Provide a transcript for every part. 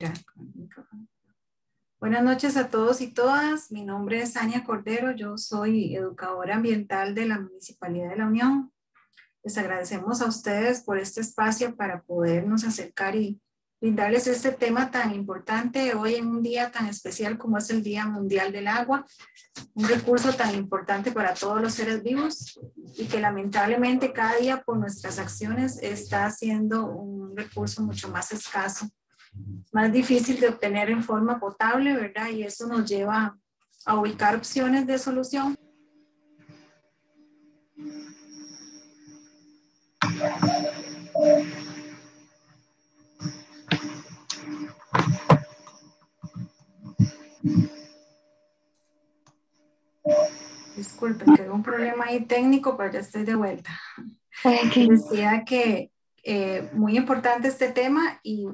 Ya, buenas noches a todos y todas. Mi nombre es Ania Cordero. Yo soy educadora ambiental de la Municipalidad de La Unión. Les agradecemos a ustedes por este espacio para podernos acercar y brindarles este tema tan importante hoy en un día tan especial como es el Día Mundial del Agua, un recurso tan importante para todos los seres vivos y que lamentablemente cada día por nuestras acciones está siendo un recurso mucho más escaso, más difícil de obtener en forma potable, ¿verdad? Y eso nos lleva a ubicar opciones de solución. Disculpen, que hubo un problema ahí técnico, pero ya estoy de vuelta. Okay. Decía que muy importante este tema y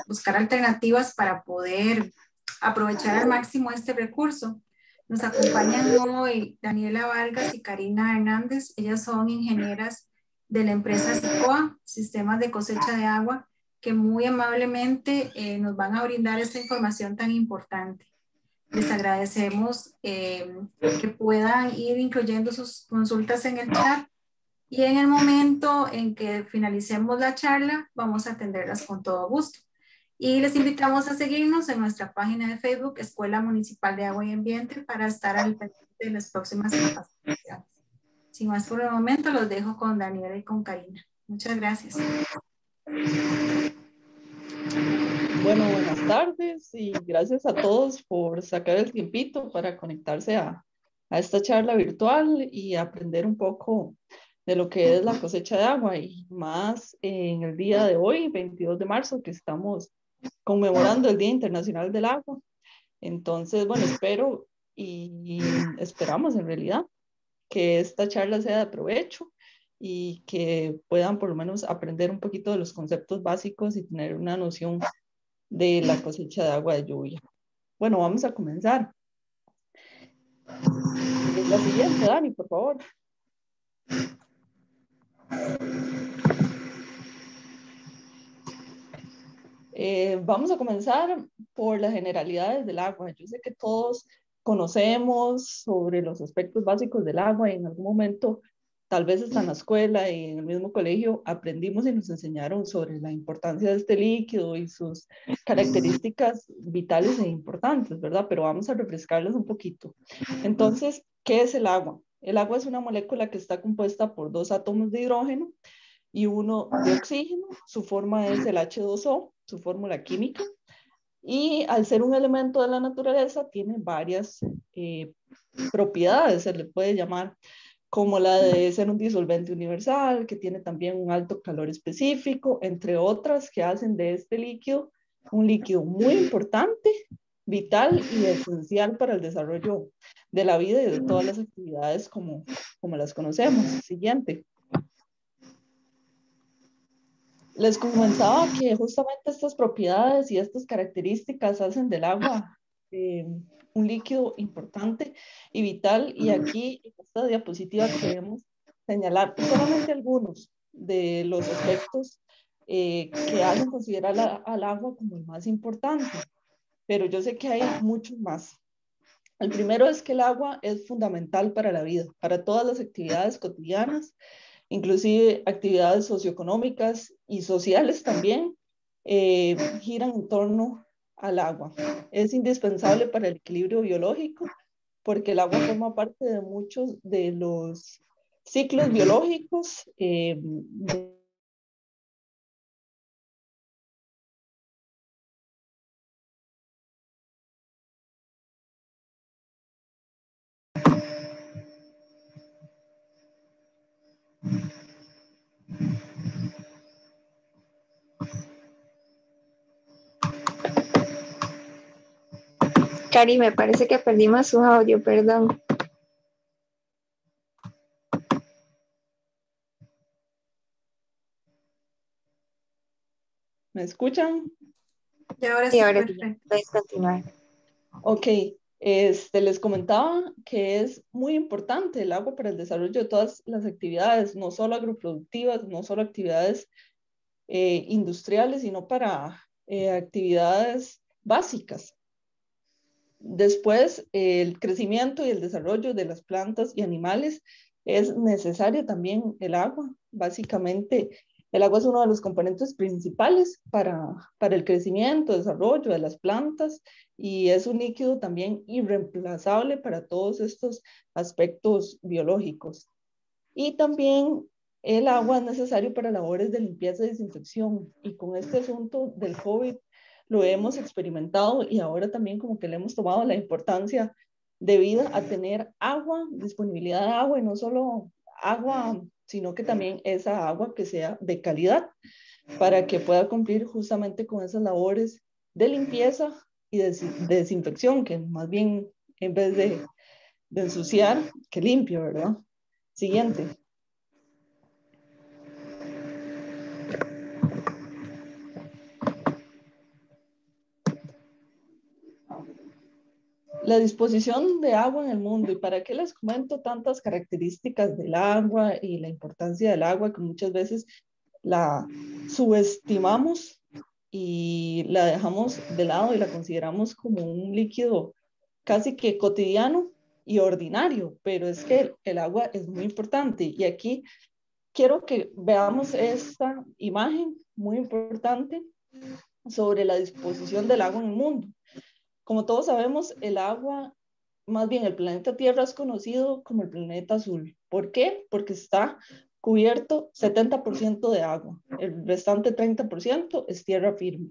buscar alternativas para poder aprovechar al máximo este recurso. Nos acompañan hoy Daniela Vargas y Karina Hernández. Ellas son ingenieras de la empresa SICOA, Sistemas de Cosecha de Agua, que muy amablemente nos van a brindar esta información tan importante. Les agradecemos que puedan ir incluyendo sus consultas en el chat. Y en el momento en que finalicemos la charla, vamos a atenderlas con todo gusto. Y les invitamos a seguirnos en nuestra página de Facebook, Escuela Municipal de Agua y Ambiente, para estar al pendiente de las próximas capacitaciones. Sin más por el momento, los dejo con Daniela y con Karina. Muchas gracias. Bueno, buenas tardes y gracias a todos por sacar el tiempito para conectarse a esta charla virtual y aprender un poco de lo que es la cosecha de agua y más en el día de hoy, 22 de marzo, que estamos conmemorando el Día Internacional del Agua. Entonces, bueno, espero y esperamos en realidad que esta charla sea de provecho y que puedan por lo menos aprender un poquito de los conceptos básicos y tener una noción de la cosecha de agua de lluvia. Bueno, vamos a comenzar. La siguiente, Dani, por favor. Vamos a comenzar por las generalidades del agua. Yo sé que todos conocemos sobre los aspectos básicos del agua y en algún momento, tal vez hasta en la escuela y en el mismo colegio, aprendimos y nos enseñaron sobre la importancia de este líquido y sus características vitales e importantes, ¿verdad? Pero vamos a refrescarles un poquito. Entonces, ¿qué es el agua? El agua es una molécula que está compuesta por dos átomos de hidrógeno y uno de oxígeno. Su forma es el H2O, su fórmula química. Y al ser un elemento de la naturaleza, tiene varias propiedades, se le puede llamar, como la de ser un disolvente universal, que tiene también un alto calor específico, entre otras que hacen de este líquido un líquido muy importante, vital y esencial para el desarrollo de la vida y de todas las actividades como las conocemos. Siguiente. Les comentaba que justamente estas propiedades y estas características hacen del agua un líquido importante y vital, y aquí en esta diapositiva queremos señalar solamente algunos de los aspectos que hacen considerar al agua como el más importante, pero yo sé que hay muchos más. El primero es que el agua es fundamental para la vida, para todas las actividades cotidianas, inclusive actividades socioeconómicas y sociales también, giran en torno al agua. Es indispensable para el equilibrio biológico porque el agua forma parte de muchos de los ciclos biológicos Cari, me parece que perdimos su audio, perdón. ¿Me escuchan? Y ahora Y sí, ahora sí, perfecto. puedes continuar. Ok, les comentaba que es muy importante el agua para el desarrollo de todas las actividades, no solo agroproductivas, no solo actividades industriales, sino para actividades básicas. Después, el crecimiento y el desarrollo de las plantas y animales es necesario también el agua. Básicamente, el agua es uno de los componentes principales para el crecimiento, desarrollo de las plantas y es un líquido también irreemplazable para todos estos aspectos biológicos. Y también el agua es necesario para labores de limpieza y desinfección. Y con este asunto del COVID lo hemos experimentado y ahora también como que le hemos tomado la importancia debida a tener agua, disponibilidad de agua y no solo agua, sino que también esa agua que sea de calidad para que pueda cumplir justamente con esas labores de limpieza y de desinfección, que más bien en vez de ensuciar, que limpio, ¿verdad? Siguiente. La disposición de agua en el mundo. ¿Y para qué les comento tantas características del agua y la importancia del agua que muchas veces la subestimamos y la dejamos de lado y la consideramos como un líquido casi que cotidiano y ordinario? Pero es que el agua es muy importante y aquí quiero que veamos esta imagen muy importante sobre la disposición del agua en el mundo. Como todos sabemos, el agua, más bien el planeta Tierra es conocido como el planeta azul. ¿Por qué? Porque está cubierto 70% de agua. El restante 30% es tierra firme.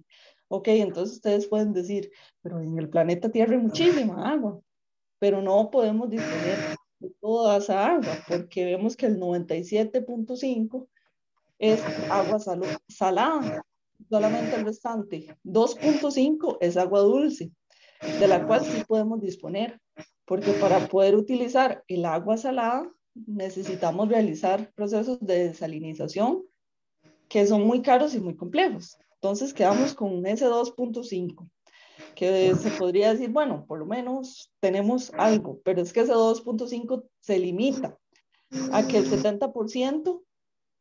Ok, entonces ustedes pueden decir, pero en el planeta Tierra hay muchísima agua, pero no podemos disponer de toda esa agua porque vemos que el 97.5 es agua salada. Solamente el restante 2.5 es agua dulce, de la cual sí podemos disponer, porque para poder utilizar el agua salada necesitamos realizar procesos de desalinización que son muy caros y muy complejos. Entonces quedamos con ese 2.5, que se podría decir, bueno, por lo menos tenemos algo, pero es que ese 2.5 se limita a que el 70%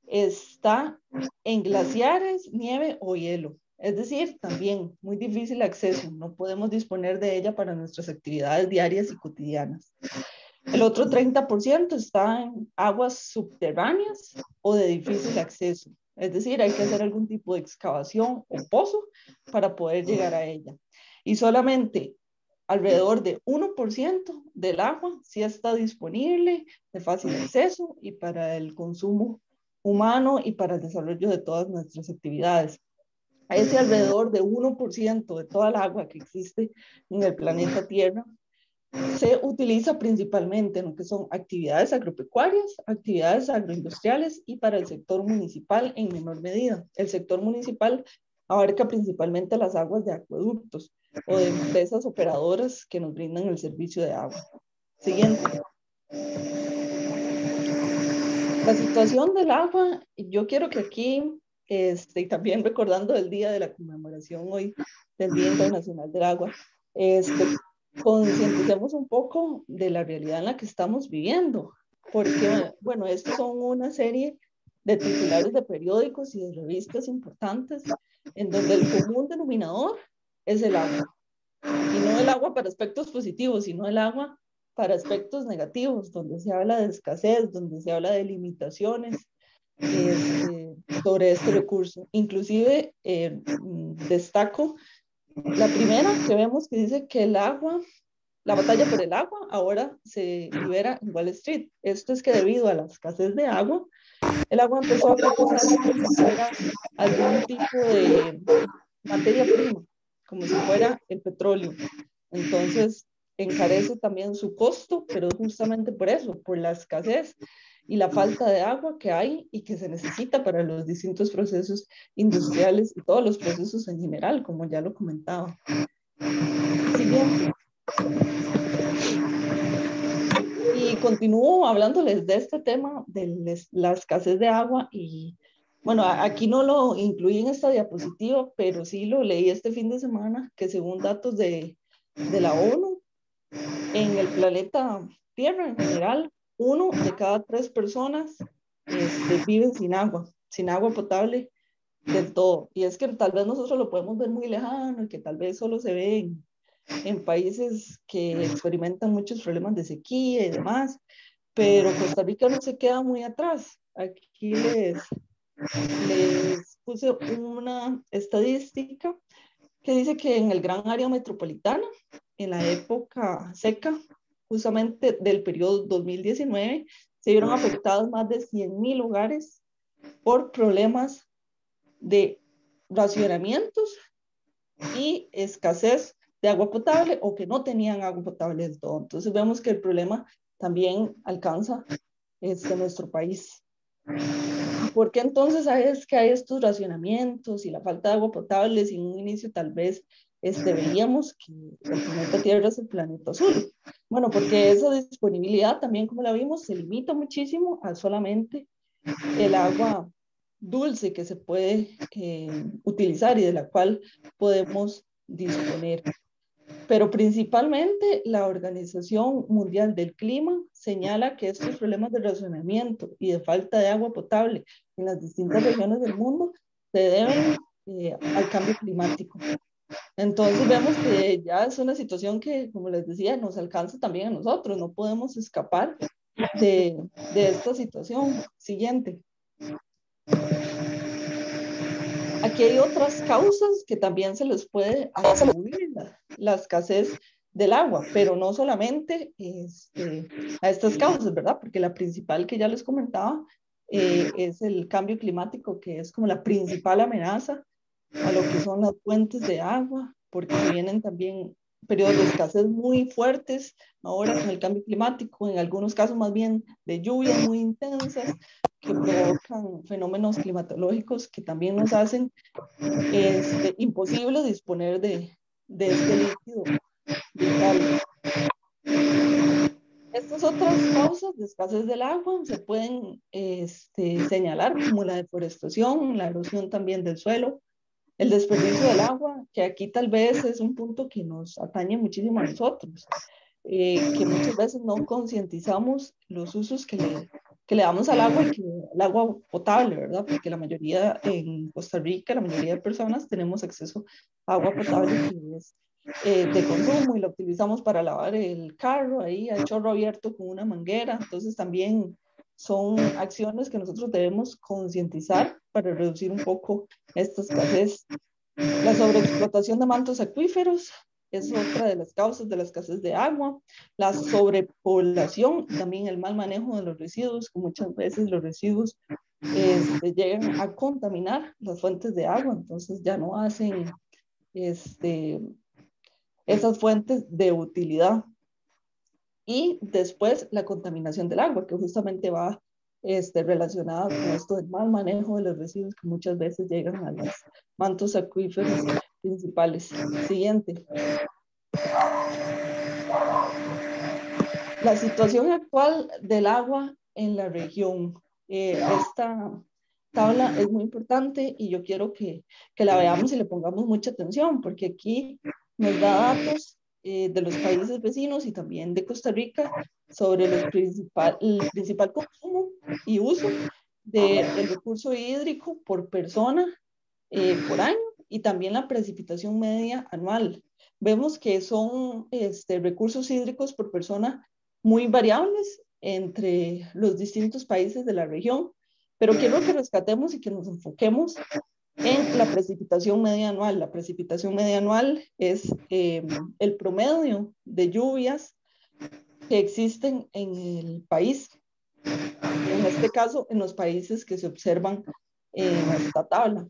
está en glaciares, nieve o hielo. Es decir, también muy difícil acceso, no podemos disponer de ella para nuestras actividades diarias y cotidianas. El otro 30% está en aguas subterráneas o de difícil acceso. Es decir, hay que hacer algún tipo de excavación o pozo para poder llegar a ella. Y solamente alrededor de 1% del agua sí está disponible, de fácil acceso y para el consumo humano y para el desarrollo de todas nuestras actividades. Ese alrededor de 1% de toda el agua que existe en el planeta Tierra se utiliza principalmente en lo que son actividades agropecuarias, actividades agroindustriales y para el sector municipal en menor medida. El sector municipal abarca principalmente las aguas de acueductos o de empresas operadoras que nos brindan el servicio de agua. Siguiente. La situación del agua, yo quiero que aquí, y también recordando el día de la conmemoración hoy del Día Internacional del Agua, concienticemos un poco de la realidad en la que estamos viviendo, porque, bueno, estos son una serie de titulares de periódicos y de revistas importantes en donde el común denominador es el agua. Y no el agua para aspectos positivos, sino el agua para aspectos negativos, donde se habla de escasez, donde se habla de limitaciones sobre este recurso. Inclusive destaco la primera que vemos que dice que el agua, la batalla por el agua ahora se libera en Wall Street. Esto es que debido a la escasez de agua, el agua empezó a cotizarse como si fuera algún tipo de materia prima, como si fuera el petróleo. Entonces, encarece también su costo, pero justamente por eso, por la escasez y la falta de agua que hay y que se necesita para los distintos procesos industriales y todos los procesos en general, como ya lo comentaba. Siguiente. Y continúo hablándoles de este tema de la escasez de agua y bueno, aquí no lo incluí en esta diapositiva, pero sí lo leí este fin de semana, que según datos de la ONU, en el planeta Tierra en general, 1 de cada 3 personas viven sin agua potable del todo. Y es que tal vez nosotros lo podemos ver muy lejano y que tal vez solo se ve en países que experimentan muchos problemas de sequía y demás, pero Costa Rica no se queda muy atrás. Aquí les puse una estadística que dice que en el gran área metropolitana, en la época seca, justamente del periodo 2019, se vieron afectados más de 100,000 hogares por problemas de racionamientos y escasez de agua potable o que no tenían agua potable del todo. Entonces vemos que el problema también alcanza nuestro país. ¿Por qué entonces es que hay estos racionamientos y la falta de agua potable? Si en un inicio tal vez veíamos que el planeta Tierra es el planeta azul. Bueno, porque esa disponibilidad también, como la vimos, se limita muchísimo a solamente el agua dulce que se puede utilizar y de la cual podemos disponer. Pero principalmente la Organización Mundial del Clima señala que estos problemas de racionamiento y de falta de agua potable en las distintas regiones del mundo se deben al cambio climático. Entonces vemos que ya es una situación que, como les decía, nos alcanza también a nosotros, no podemos escapar de esta situación. Siguiente. Aquí hay otras causas que también se les puede atribuir la escasez del agua, pero no solamente a estas causas, ¿verdad? Porque la principal que ya les comentaba es el cambio climático, que es como la principal amenaza a lo que son las fuentes de agua, porque se vienen también periodos de escasez muy fuertes ahora con el cambio climático, en algunos casos más bien de lluvias muy intensas que provocan fenómenos climatológicos que también nos hacen imposible disponer de este líquido vital. Estas otras causas de escasez del agua se pueden señalar como la deforestación, la erosión también del suelo, el desperdicio del agua, que aquí tal vez es un punto que nos atañe muchísimo a nosotros, que muchas veces no concientizamos los usos que le damos al agua y que el agua potable, ¿verdad? Porque la mayoría en Costa Rica, la mayoría de personas tenemos acceso a agua potable que es de consumo y la utilizamos para lavar el carro ahí a chorro abierto con una manguera. Entonces también son acciones que nosotros debemos concientizar para reducir un poco esta escasez. La sobreexplotación de mantos acuíferos es otra de las causas de la escasez de agua. La sobrepoblación, también el mal manejo de los residuos, que muchas veces los residuos llegan a contaminar las fuentes de agua, entonces ya no hacen esas fuentes de utilidad. Y después la contaminación del agua, que justamente va relacionada con esto del mal manejo de los residuos que muchas veces llegan a los mantos acuíferos principales. Siguiente. La situación actual del agua en la región. Esta tabla es muy importante y yo quiero que la veamos y le pongamos mucha atención, porque aquí nos da datos de los países vecinos y también de Costa Rica sobre el principal consumo y uso del recurso hídrico por persona por año y también la precipitación media anual. Vemos que son recursos hídricos por persona muy variables entre los distintos países de la región, pero quiero que rescatemos y que nos enfoquemos en la precipitación media anual. La precipitación media anual es el promedio de lluvias que existen en el país. En este caso, en los países que se observan en esta tabla.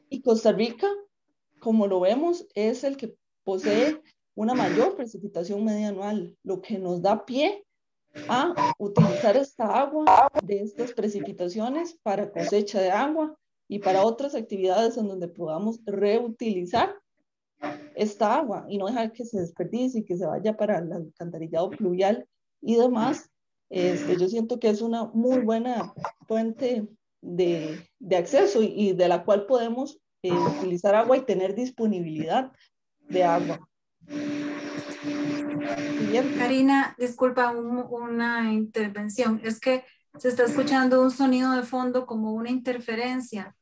Y Costa Rica, como lo vemos, es el que posee una mayor precipitación media anual, lo que nos da pie a utilizar esta agua de estas precipitaciones para cosecha de agua y para otras actividades en donde podamos reutilizar esta agua y no dejar que se desperdicie y que se vaya para el alcantarillado pluvial y demás. Yo siento que es una muy buena fuente de acceso y de la cual podemos utilizar agua y tener disponibilidad de agua. Siguiente. Karina, disculpa una intervención. Es que se está escuchando un sonido de fondo como una interferencia.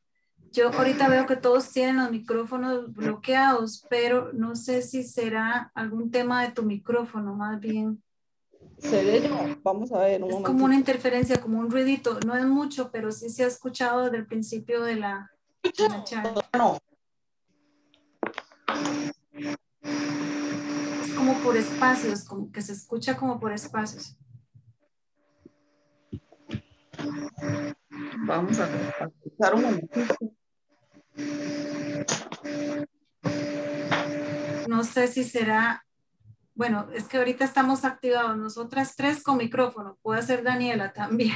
Yo ahorita veo que todos tienen los micrófonos bloqueados, pero no sé si será algún tema de tu micrófono, más bien. ¿Seré yo? Vamos a ver un Es como una momentito. interferencia, como un ruidito. No es mucho, pero sí se ha escuchado desde el principio de la charla. No, Es como por espacios, como que se escucha como por espacios. vamos a escuchar un momentito. No sé si será, bueno, es que ahorita estamos activados nosotras tres con micrófono. Puede ser Daniela también.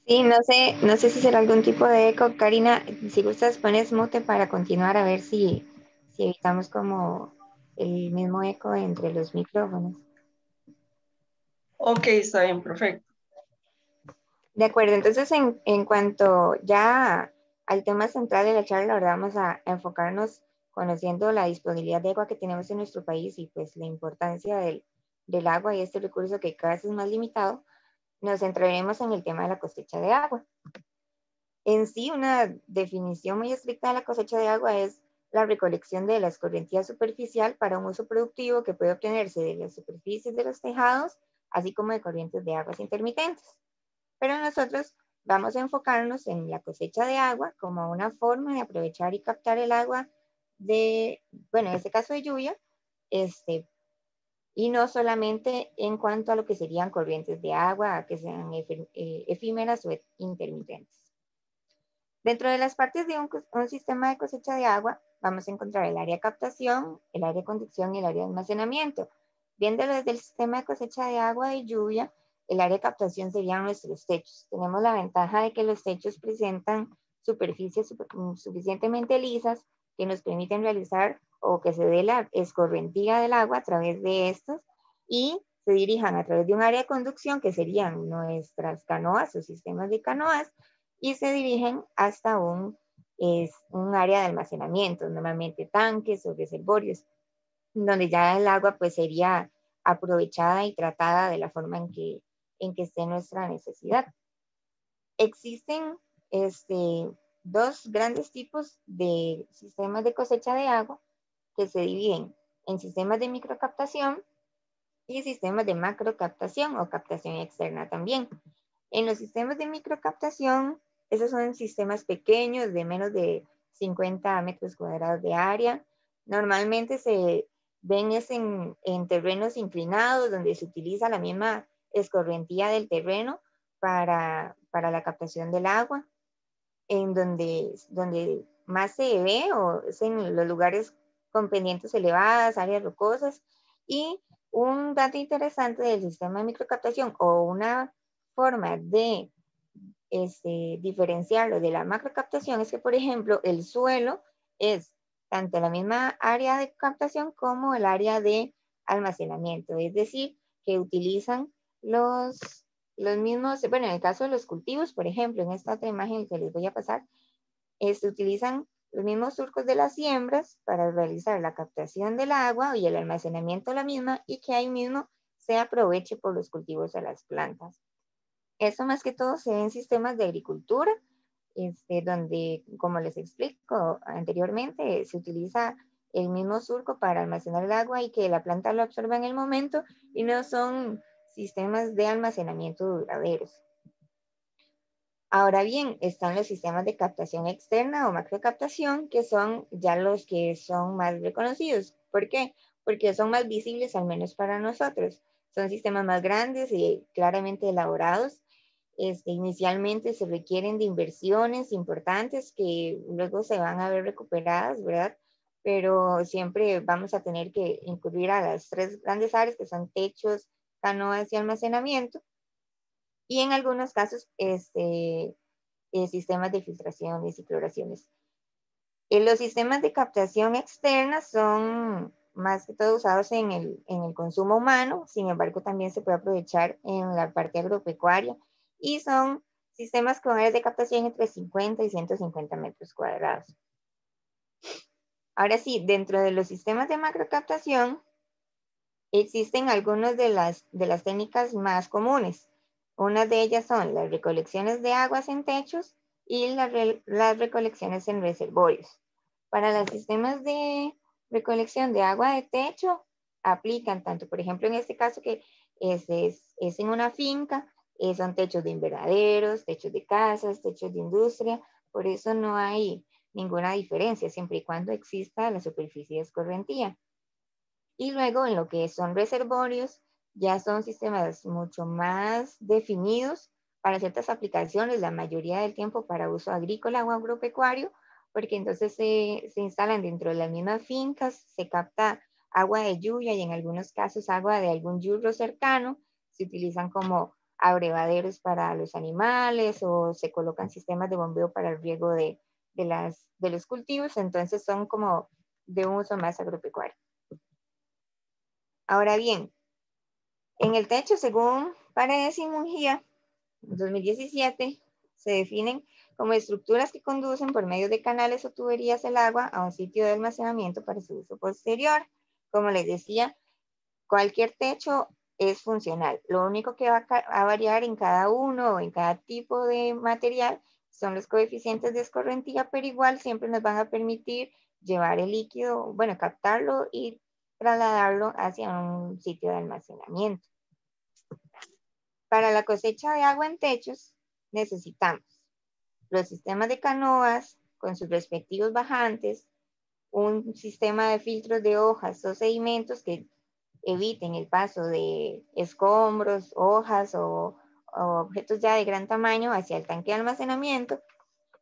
Sí, no sé si será algún tipo de eco. Karina, si gustas, pones mute para continuar a ver si evitamos como el mismo eco entre los micrófonos. Ok, está bien, perfecto. De acuerdo, entonces en cuanto ya al tema central de la charla, ahora vamos a enfocarnos conociendo la disponibilidad de agua que tenemos en nuestro país y pues la importancia del agua y este recurso que cada vez es más limitado. Nos centraremos en el tema de la cosecha de agua. En sí, una definición muy estricta de la cosecha de agua es la recolección de la escorrentía superficial para un uso productivo que puede obtenerse de las superficies de los tejados, así como de corrientes de aguas intermitentes. Pero nosotros vamos a enfocarnos en la cosecha de agua como una forma de aprovechar y captar el agua de, bueno, en este caso de lluvia, y no solamente en cuanto a lo que serían corrientes de agua, que sean efímeras o intermitentes. Dentro de las partes de un sistema de cosecha de agua, vamos a encontrar el área de captación, el área de conducción y el área de almacenamiento. Viéndolo desde el sistema de cosecha de agua de lluvia, el área de captación serían nuestros techos. Tenemos la ventaja de que los techos presentan superficies suficientemente lisas que nos permiten realizar o que se dé la escorrentía del agua a través de estos y se dirijan a través de un área de conducción que serían nuestras canoas o sistemas de canoas y se dirigen hasta un área de almacenamiento, normalmente tanques o reservorios, donde ya el agua pues sería aprovechada y tratada de la forma en que esté nuestra necesidad. Existen dos grandes tipos de sistemas de cosecha de agua que se dividen en sistemas de microcaptación y sistemas de macrocaptación o captación externa también. En los sistemas de microcaptación, esos son sistemas pequeños de menos de 50 metros cuadrados de área. Normalmente se ven en terrenos inclinados donde se utiliza la misma escorrentía del terreno para la captación del agua, en donde más se ve o es en los lugares con pendientes elevadas, áreas rocosas. Y un dato interesante del sistema de microcaptación o una forma de diferenciarlo de la macrocaptación es que, por ejemplo, el suelo es tanto la misma área de captación como el área de almacenamiento, es decir, que utilizan los mismos, bueno, en el caso de los cultivos, por ejemplo, en esta otra imagen que les voy a pasar, utilizan los mismos surcos de las siembras para realizar la captación del agua y el almacenamiento de la misma y que ahí mismo se aproveche por los cultivos de las plantas. Eso más que todo se ve en sistemas de agricultura, donde, como les explico anteriormente, se utiliza el mismo surco para almacenar el agua y que la planta lo absorba en el momento y no son sistemas de almacenamiento duraderos. Ahora bien, están los sistemas de captación externa o macrocaptación, que son ya los que son más reconocidos. ¿Por qué? Porque son más visibles, al menos para nosotros. Son sistemas más grandes y claramente elaborados. Inicialmente se requieren de inversiones importantes que luego se van a ver recuperadas, ¿verdad? Pero siempre vamos a tener que incurrir a las tres grandes áreas que son techos, canoas y almacenamiento. Y en algunos casos, sistemas de filtraciones y cloraciones. Los sistemas de captación externa son más que todo usados en el consumo humano, sin embargo también se puede aprovechar en la parte agropecuaria y son sistemas con áreas de captación entre 50 y 150 metros cuadrados. Ahora sí, dentro de los sistemas de macrocaptación existen algunas de las técnicas más comunes. Una de ellas son las recolecciones de aguas en techos y las recolecciones en reservorios. Para los sistemas de recolección de agua de techo, aplican tanto, por ejemplo, en este caso que es en una finca, son techos de invernaderos, techos de casas, techos de industria, por eso no hay ninguna diferencia, siempre y cuando exista la superficie de escorrentía. Y luego en lo que son reservorios, ya son sistemas mucho más definidos para ciertas aplicaciones, la mayoría del tiempo para uso agrícola o agropecuario, porque entonces se instalan dentro de las mismas fincas, se capta agua de lluvia y en algunos casos agua de algún yurro cercano, se utilizan como abrevaderos para los animales o se colocan sistemas de bombeo para el riego de los cultivos, entonces son como de un uso más agropecuario. Ahora bien, en el techo, según Paredes y Mungía, 2017, se definen como estructuras que conducen por medio de canales o tuberías el agua a un sitio de almacenamiento para su uso posterior. Como les decía, cualquier techo es funcional. Lo único que va a variar en cada uno o en cada tipo de material son los coeficientes de escorrentía, pero igual siempre nos van a permitir llevar el líquido, bueno, captarlo y trasladarlo hacia un sitio de almacenamiento. Para la cosecha de agua en techos necesitamos los sistemas de canoas con sus respectivos bajantes, un sistema de filtros de hojas o sedimentos que eviten el paso de escombros, hojas o objetos ya de gran tamaño hacia el tanque de almacenamiento,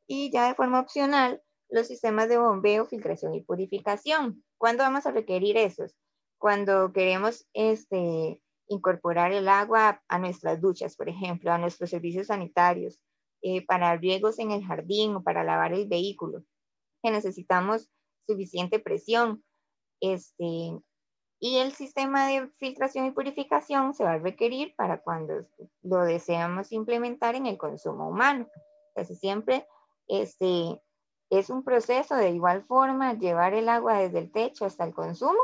y ya de forma opcional los sistemas de bombeo, filtración y purificación. ¿Cuándo vamos a requerir esos? Cuando queremos incorporar el agua a nuestras duchas, por ejemplo, a nuestros servicios sanitarios, para riegos en el jardín o para lavar el vehículo, que necesitamos suficiente presión. Y el sistema de filtración y purificación se va a requerir para cuando lo deseamos implementar en el consumo humano. Entonces siempre es un proceso de igual forma llevar el agua desde el techo hasta el consumo,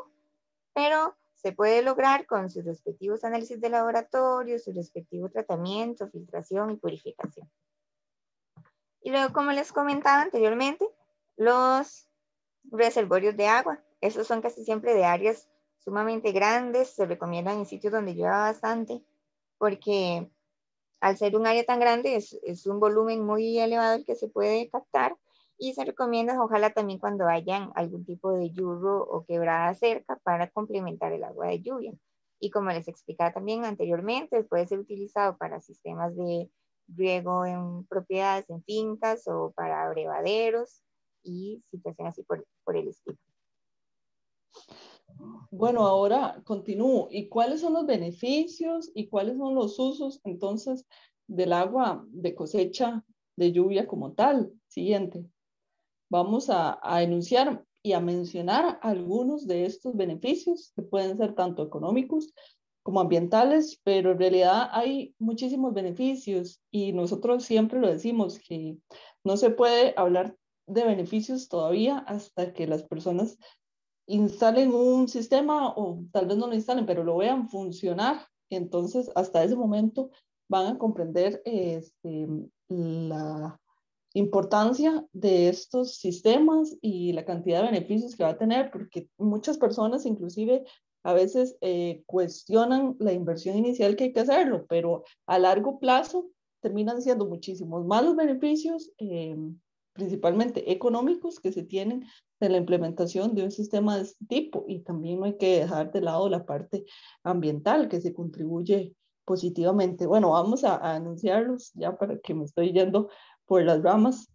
pero se puede lograr con sus respectivos análisis de laboratorio, su respectivo tratamiento, filtración y purificación. Y luego, como les comentaba anteriormente, los reservorios de agua. Esos son casi siempre de áreas sumamente grandes, se recomiendan en sitios donde llueva bastante, porque al ser un área tan grande es un volumen muy elevado el que se puede captar, y se recomienda ojalá también cuando hayan algún tipo de yurro o quebrada cerca para complementar el agua de lluvia. Y como les explicaba también anteriormente, puede ser utilizado para sistemas de riego en propiedades, en fincas o para abrevaderos y situaciones así por el estilo. Bueno, ahora continúo. ¿Y cuáles son los beneficios y cuáles son los usos entonces del agua de cosecha de lluvia como tal? Siguiente. Vamos a enunciar y a mencionar algunos de estos beneficios que pueden ser tanto económicos como ambientales, pero en realidad hay muchísimos beneficios y nosotros siempre lo decimos que no se puede hablar de beneficios todavía hasta que las personas instalen un sistema o tal vez no lo instalen, pero lo vean funcionar. Entonces, hasta ese momento van a comprender la importancia de estos sistemas y la cantidad de beneficios que va a tener, porque muchas personas inclusive a veces cuestionan la inversión inicial que hay que hacerlo, pero a largo plazo terminan siendo muchísimos más los beneficios, principalmente económicos, que se tienen de la implementación de un sistema de este tipo. Y también no hay que dejar de lado la parte ambiental que se contribuye positivamente. Bueno, vamos a anunciarlos ya para que me estoy yendo por las ramas.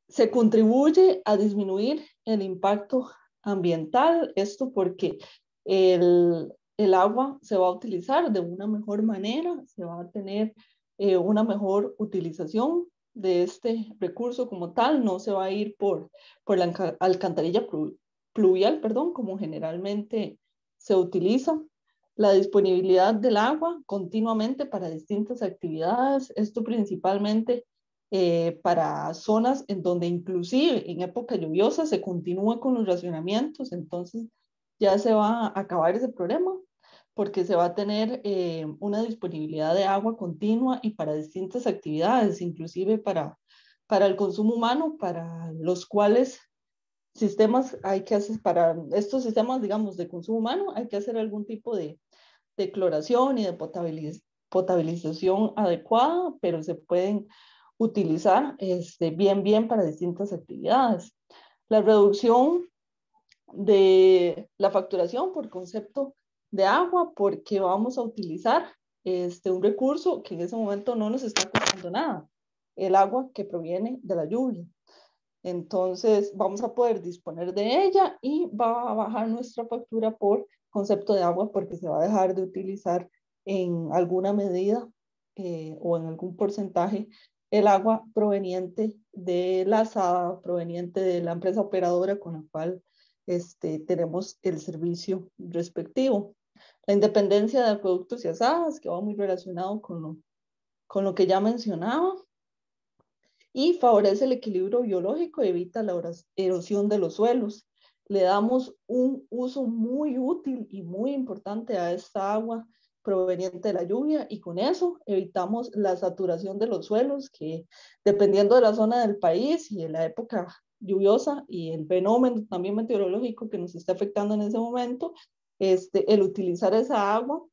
Se contribuye a disminuir el impacto ambiental, esto porque el agua se va a utilizar de una mejor manera, se va a tener una mejor utilización de este recurso como tal, no se va a ir por la alcantarilla pluvial, perdón, como generalmente se utiliza. La disponibilidad del agua continuamente para distintas actividades, esto principalmente para zonas en donde inclusive en época lluviosa se continúa con los racionamientos, entonces ya se va a acabar ese problema. porque se va a tener una disponibilidad de agua continua y para distintas actividades, inclusive para el consumo humano, para los cuales sistemas hay que hacer, para estos sistemas, digamos, de consumo humano, hay que hacer algún tipo de cloración y de potabilización adecuada, pero se pueden utilizar bien para distintas actividades. La reducción de la facturación por concepto de agua, porque vamos a utilizar un recurso que en ese momento no nos está costando nada, el agua que proviene de la lluvia. Entonces vamos a poder disponer de ella y va a bajar nuestra factura por concepto de agua porque se va a dejar de utilizar en alguna medida o en algún porcentaje el agua proveniente de la SADA, proveniente de la empresa operadora con la cual tenemos el servicio respectivo. La independencia de acueductos y asadas, que va muy relacionado con lo que ya mencionaba, y favorece el equilibrio biológico y evita la erosión de los suelos. Le damos un uso muy útil y muy importante a esta agua proveniente de la lluvia y con eso evitamos la saturación de los suelos que dependiendo de la zona del país y de la época lluviosa y el fenómeno también meteorológico que nos está afectando en ese momento, el utilizar esa agua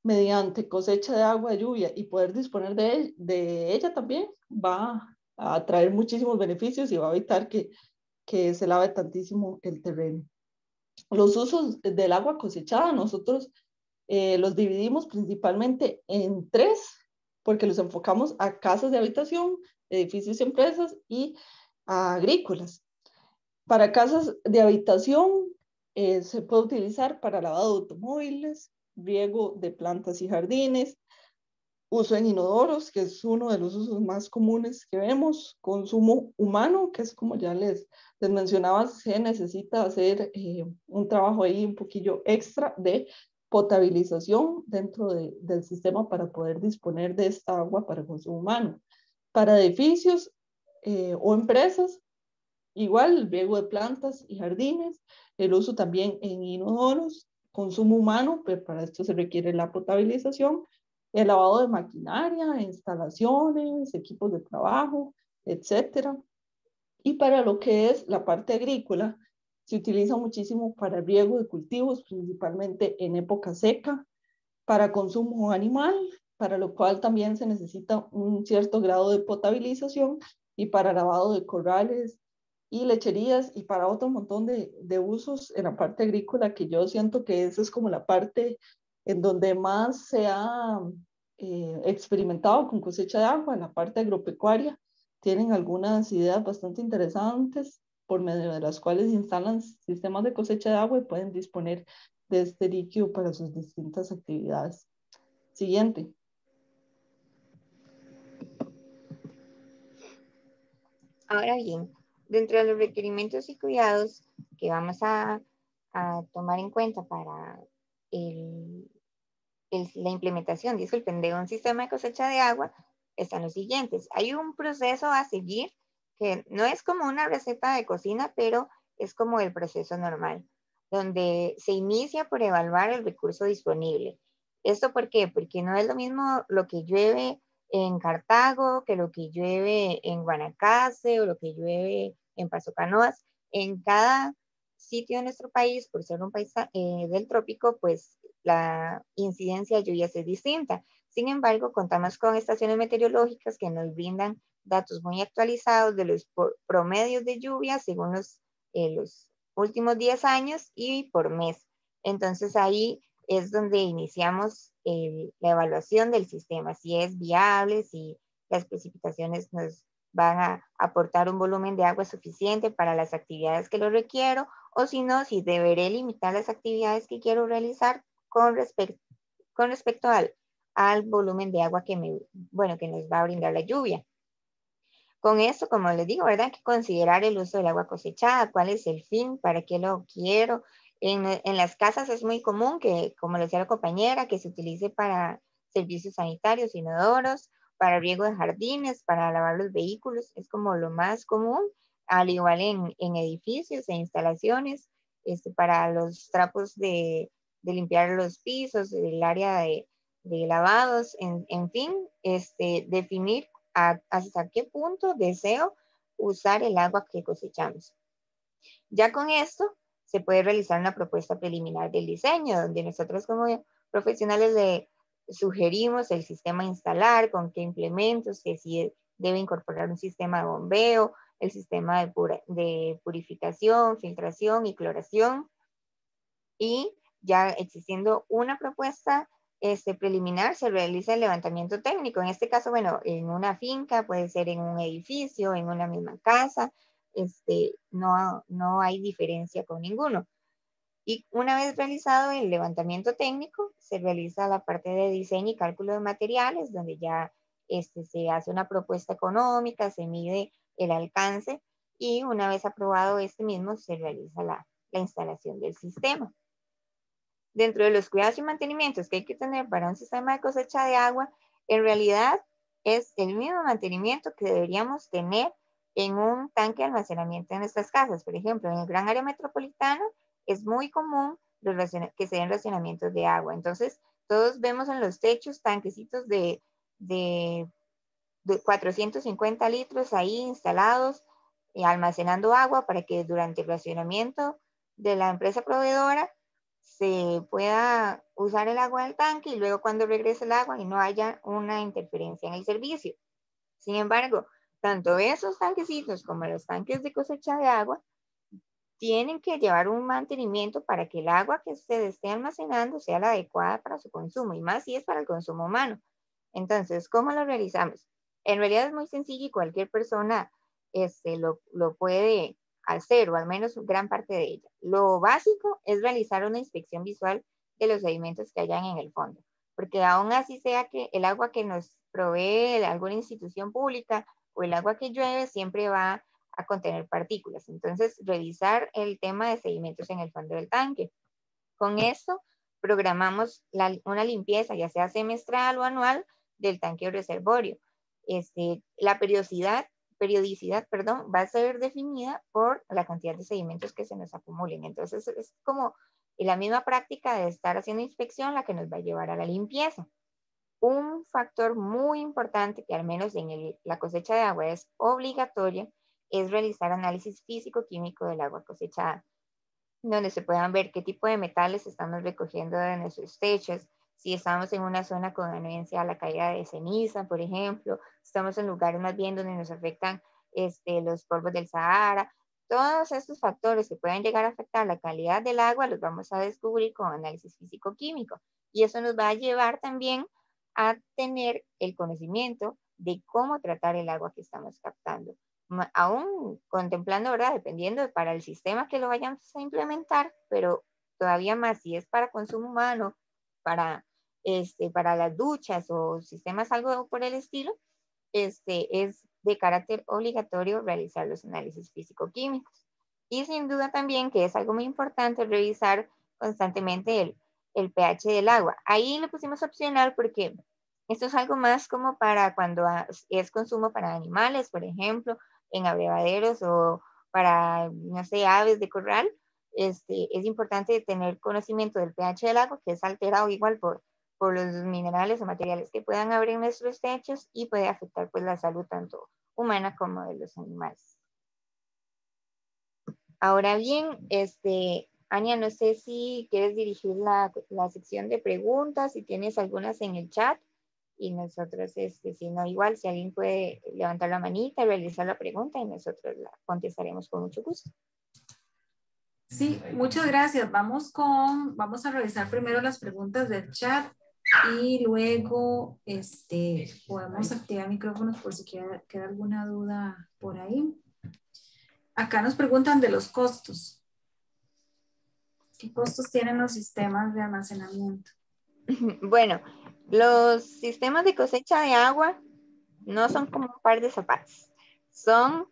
mediante cosecha de agua de lluvia y poder disponer de ella también va a traer muchísimos beneficios y va a evitar que se lave tantísimo el terreno. Los usos del agua cosechada, nosotros los dividimos principalmente en tres, porque los enfocamos a casas de habitación, edificios y empresas y a agrícolas. Para casas de habitación se puede utilizar para lavado de automóviles, riego de plantas y jardines, uso en inodoros, que es uno de los usos más comunes que vemos, consumo humano, que es como ya les mencionaba, se necesita hacer un trabajo ahí un poquillo extra de potabilización dentro del sistema para poder disponer de esta agua para consumo humano. Para edificios o empresas, igual el riego de plantas y jardines, el uso también en inodoros, consumo humano, pero para esto se requiere la potabilización, el lavado de maquinaria, instalaciones, equipos de trabajo, etcétera. Y para lo que es la parte agrícola, se utiliza muchísimo para riego de cultivos, principalmente en época seca, para consumo animal, para lo cual también se necesita un cierto grado de potabilización y para lavado de corrales y lecherías y para otro montón de usos en la parte agrícola que yo siento que esa es como la parte en donde más se ha experimentado con cosecha de agua, en la parte agropecuaria. Tienen algunas ideas bastante interesantes por medio de las cuales instalan sistemas de cosecha de agua y pueden disponer de este líquido para sus distintas actividades. Siguiente. Ahora bien, dentro de los requerimientos y cuidados que vamos a tomar en cuenta para la implementación, disculpen, de un sistema de cosecha de agua, están los siguientes. Hay un proceso a seguir que no es como una receta de cocina, pero es como el proceso normal, donde se inicia por evaluar el recurso disponible. ¿Esto por qué? Porque no es lo mismo lo que llueve en Cartago que lo que llueve en Guanacaste o lo que llueve en Paso Canoas. En cada sitio de nuestro país, por ser un país del trópico, pues la incidencia de lluvias es distinta. Sin embargo, contamos con estaciones meteorológicas que nos brindan datos muy actualizados de los promedios de lluvia según los últimos 10 años y por mes. Entonces ahí es donde iniciamos la evaluación del sistema, si es viable, si las precipitaciones nos van a aportar un volumen de agua suficiente para las actividades que lo requiero, o si no, si deberé limitar las actividades que quiero realizar con respecto al volumen de agua que nos va a brindar la lluvia. Con esto, como les digo, ¿verdad? Hay que considerar el uso del agua cosechada, cuál es el fin, para qué lo quiero. En las casas es muy común que, como le decía la compañera, que se utilice para servicios sanitarios, inodoros, para riego de jardines, para lavar los vehículos, es como lo más común, al igual en edificios e instalaciones, para los trapos de limpiar los pisos, el área de lavados, en fin, definir hasta qué punto deseo usar el agua que cosechamos. Ya con esto se puede realizar una propuesta preliminar del diseño, donde nosotros como profesionales le sugerimos el sistema a instalar, con qué implementos, que si debe incorporar un sistema de bombeo, el sistema de purificación, filtración y cloración. Y ya existiendo una propuesta preliminar, se realiza el levantamiento técnico. En este caso, bueno, en una finca, puede ser en un edificio, en una misma casa, no hay diferencia con ninguno. Y una vez realizado el levantamiento técnico, se realiza la parte de diseño y cálculo de materiales, donde ya se hace una propuesta económica, se mide el alcance y una vez aprobado mismo, se realiza la instalación del sistema. Dentro de los cuidados y mantenimientos que hay que tener para un sistema de cosecha de agua, en realidad es el mismo mantenimiento que deberíamos tener en un tanque de almacenamiento en nuestras casas. Por ejemplo, en el gran área metropolitana es muy común que se den racionamientos de agua. Entonces, todos vemos en los techos tanquecitos de 450 litros ahí instalados, almacenando agua para que durante el racionamiento de la empresa proveedora se pueda usar el agua del tanque y luego cuando regrese el agua y no haya una interferencia en el servicio. Sin embargo, tanto esos tanquecitos como los tanques de cosecha de agua tienen que llevar un mantenimiento para que el agua que se esté almacenando sea la adecuada para su consumo, y más si es para el consumo humano. Entonces, ¿cómo lo realizamos? En realidad es muy sencillo y cualquier persona lo puede hacer, o al menos gran parte de ella. Lo básico es realizar una inspección visual de los sedimentos que hayan en el fondo, porque aún así sea que el agua que nos provee alguna institución pública o el agua que llueve siempre va a contener partículas. Entonces, revisar el tema de sedimentos en el fondo del tanque. Con esto, programamos una limpieza, ya sea semestral o anual, del tanque o reservorio. La periodicidad, va a ser definida por la cantidad de sedimentos que se nos acumulen. Entonces, es como la misma práctica de estar haciendo inspección la que nos va a llevar a la limpieza. Un factor muy importante que al menos en la cosecha de agua es obligatorio es realizar análisis físico-químico del agua cosechada, donde se puedan ver qué tipo de metales estamos recogiendo de nuestros techos, si estamos en una zona con anuencia a la caída de ceniza, por ejemplo, estamos en lugares más bien donde nos afectan los polvos del Sahara. Todos estos factores que pueden llegar a afectar la calidad del agua los vamos a descubrir con análisis físico-químico. Y eso nos va a llevar también a tener el conocimiento de cómo tratar el agua que estamos captando. Aún contemplando, ¿verdad? Dependiendo para el sistema que lo vayamos a implementar, pero todavía más si es para consumo humano, para las duchas o sistemas algo por el estilo, es de carácter obligatorio realizar los análisis físico-químicos. Y sin duda también que es algo muy importante revisar constantemente el pH del agua. Ahí lo pusimos opcional porque esto es algo más como para cuando es consumo para animales, por ejemplo, en abrevaderos o para, no sé, aves de corral. Es importante tener conocimiento del pH del agua, que es alterado igual por los minerales o materiales que puedan haber en nuestros techos y puede afectar pues la salud tanto humana como de los animales. Ahora bien, Ania, no sé si quieres dirigir la sección de preguntas, si tienes algunas en el chat, y nosotros, si no, igual, si alguien puede levantar la manita y realizar la pregunta, y nosotros la contestaremos con mucho gusto. Sí, muchas gracias. Vamos a revisar primero las preguntas del chat y luego podemos activar micrófonos por si queda alguna duda por ahí. Acá nos preguntan de los costos. ¿Qué costos tienen los sistemas de almacenamiento? Bueno, los sistemas de cosecha de agua no son como un par de zapatos. Son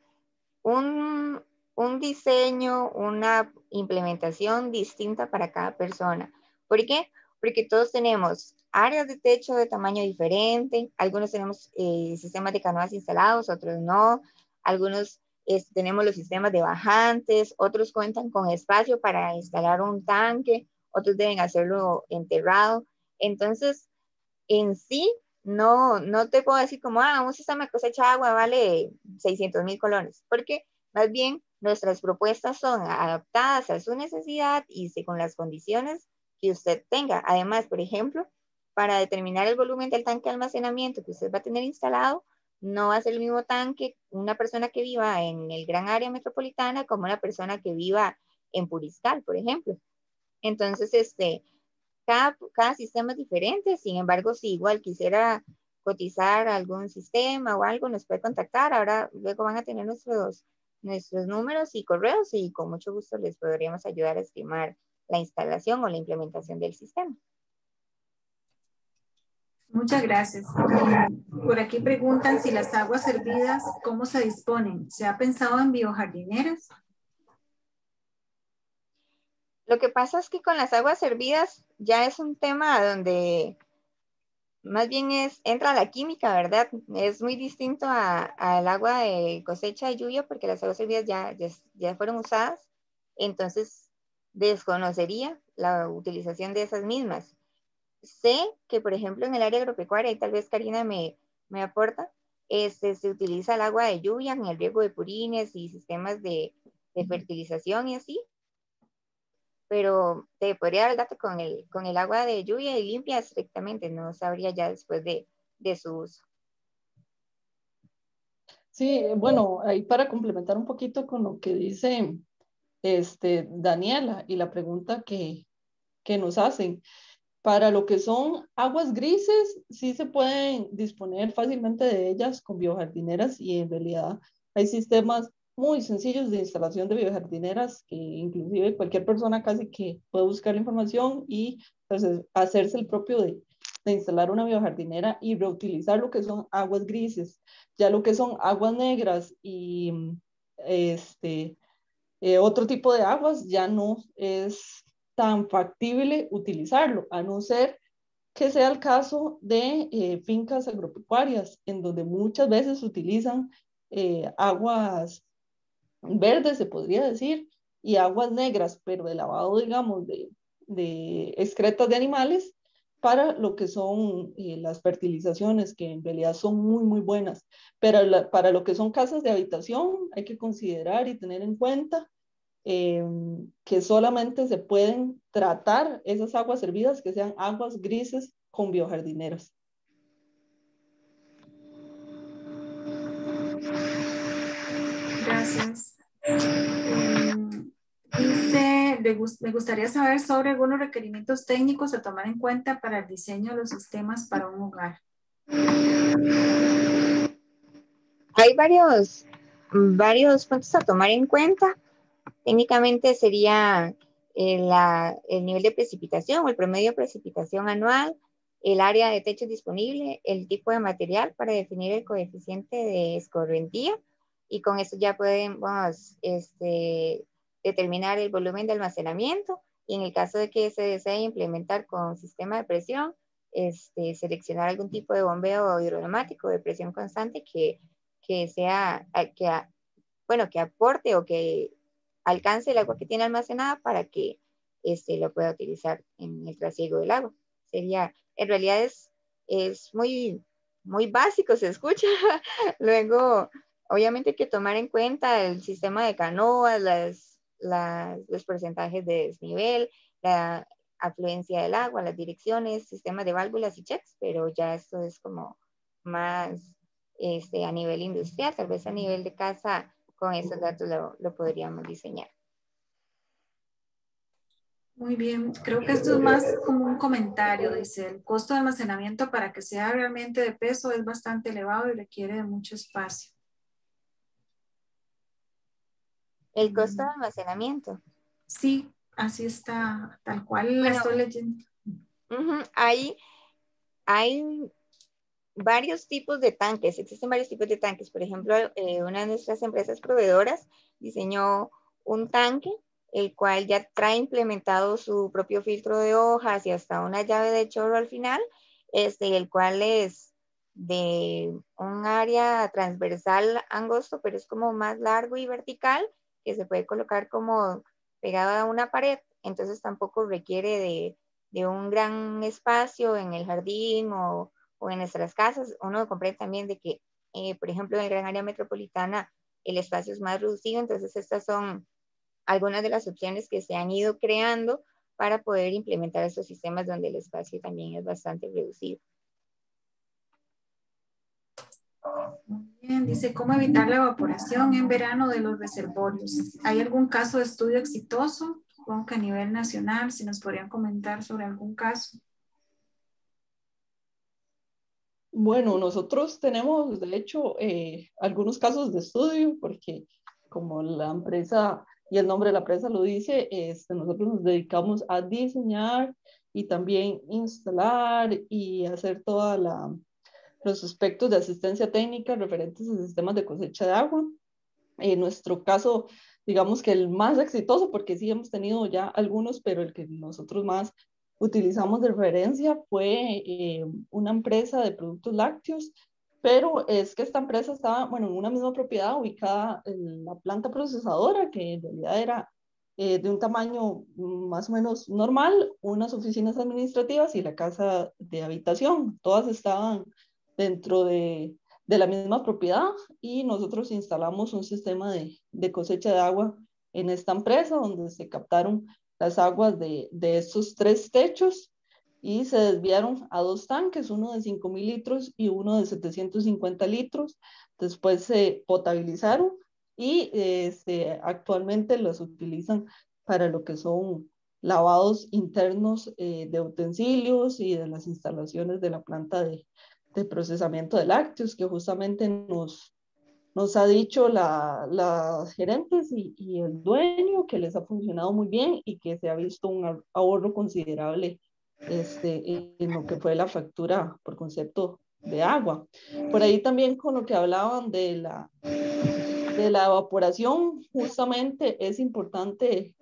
un diseño, una implementación distinta para cada persona. ¿Por qué? Porque todos tenemos áreas de techo de tamaño diferente. Algunos tenemos sistemas de canoas instalados, otros no. Algunos tenemos los sistemas de bajantes, otros cuentan con espacio para instalar un tanque otros deben hacerlo enterrado. Entonces, en sí, no te puedo decir como, un sistema de cosecha de agua vale 600,000 colones, porque más bien nuestras propuestas son adaptadas a su necesidad y según las condiciones que usted tenga. Además, por ejemplo, para determinar el volumen del tanque de almacenamiento que usted va a tener instalado, no va a ser el mismo tanque una persona que viva en el gran área metropolitana como una persona que viva en Puriscal, por ejemplo. Entonces, cada sistema es diferente. Sin embargo, si igual quisiera cotizar algún sistema o algo, nos puede contactar. Ahora, luego van a tener nuestros números y correos y con mucho gusto les podríamos ayudar a estimar la instalación o la implementación del sistema. Muchas gracias. Por aquí preguntan si las aguas hervidas, ¿cómo se disponen? ¿Se ha pensado en biojardineras? Lo que pasa es que con las aguas hervidas ya es un tema donde más bien entra la química, ¿verdad? Es muy distinto al agua de cosecha de lluvia porque las aguas hervidas ya fueron usadas, entonces desconocería la utilización de esas mismas. Sé que, por ejemplo, en el área agropecuaria, y tal vez Karina me aporta, se utiliza el agua de lluvia en el riego de purines y sistemas de fertilización y así, pero te podría dar el dato con el agua de lluvia y limpia estrictamente, no sabría ya después de su uso. Sí, bueno, ahí para complementar un poquito con lo que dice Daniela y la pregunta que nos hacen. Para lo que son aguas grises, sí se pueden disponer fácilmente de ellas con biojardineras y en realidad hay sistemas muy sencillos de instalación de biojardineras que inclusive cualquier persona casi que puede buscar la información y pues, hacerse el propio de instalar una biojardinera y reutilizar lo que son aguas grises. Ya lo que son aguas negras y otro tipo de aguas ya no es tan factible utilizarlo, a no ser que sea el caso de fincas agropecuarias, en donde muchas veces utilizan aguas verdes, se podría decir, y aguas negras, pero de lavado, digamos, de excretas de animales para lo que son las fertilizaciones, que en realidad son muy, muy buenas. Pero para lo que son casas de habitación, hay que considerar y tener en cuenta que solamente se pueden tratar esas aguas hervidas que sean aguas grises con biojardineras. Gracias. Dice, me gustaría saber sobre algunos requerimientos técnicos a tomar en cuenta para el diseño de los sistemas para un hogar. Hay varios puntos a tomar en cuenta. Técnicamente sería el nivel de precipitación o el promedio de precipitación anual, el área de techo disponible, el tipo de material para definir el coeficiente de escorrentía y con eso ya podemos determinar el volumen de almacenamiento y en el caso de que se desee implementar con sistema de presión, seleccionar algún tipo de bombeo hidroneumático de presión constante que sea, que aporte o que alcance el agua que tiene almacenada para que lo pueda utilizar en el trasiego del agua. En realidad es muy, muy básico, se escucha. Luego, obviamente hay que tomar en cuenta el sistema de canoas, los porcentajes de desnivel, la afluencia del agua, las direcciones, sistemas de válvulas y checks, pero ya esto es como más a nivel industrial, tal vez a nivel de casa con esos datos lo podríamos diseñar. Muy bien, creo que esto es más como un comentario, dice, el costo de almacenamiento para que sea realmente de peso es bastante elevado y requiere de mucho espacio. El costo de almacenamiento. Sí, así está, tal cual la estoy leyendo. Hay varios tipos de tanques, existen varios tipos de tanques. Por ejemplo, una de nuestras empresas proveedoras diseñó un tanque, el cual ya trae implementado su propio filtro de hojas y hasta una llave de chorro al final, el cual es de un área transversal angosto, pero es como más largo y vertical, que se puede colocar como pegado a una pared entonces tampoco requiere de un gran espacio en el jardín o en nuestras casas. Uno comprende también de que, por ejemplo, en el gran área metropolitana el espacio es más reducido, entonces estas son algunas de las opciones que se han ido creando para poder implementar estos sistemas donde el espacio también es bastante reducido. Muy bien, dice, ¿cómo evitar la evaporación en verano de los reservorios? ¿Hay algún caso de estudio exitoso? Supongo que a nivel nacional, si nos podrían comentar sobre algún caso. Bueno, nosotros tenemos, de hecho, algunos casos de estudio, porque como la empresa y el nombre de la empresa lo dice, nosotros nos dedicamos a diseñar y también instalar y hacer todos los aspectos de asistencia técnica referentes a sistemas de cosecha de agua. En nuestro caso, digamos que el más exitoso, porque sí hemos tenido ya algunos, pero el que nosotros más utilizamos de referencia fue una empresa de productos lácteos, pero es que esta empresa estaba, bueno, en una misma propiedad ubicada en la planta procesadora, que en realidad era de un tamaño más o menos normal, unas oficinas administrativas y la casa de habitación. Todas estaban dentro de la misma propiedad y nosotros instalamos un sistema de cosecha de agua en esta empresa donde se captaron las aguas de estos 3 techos y se desviaron a 2 tanques, uno de 5,000 litros y uno de 750 litros. Después se potabilizaron y actualmente los utilizan para lo que son lavados internos de utensilios y de las instalaciones de la planta de procesamiento de lácteos, que justamente nos ha dicho las gerentes y el dueño que les ha funcionado muy bien y que se ha visto un ahorro considerable en lo que fue la factura por concepto de agua. Por ahí también con lo que hablaban de la evaporación, justamente es importante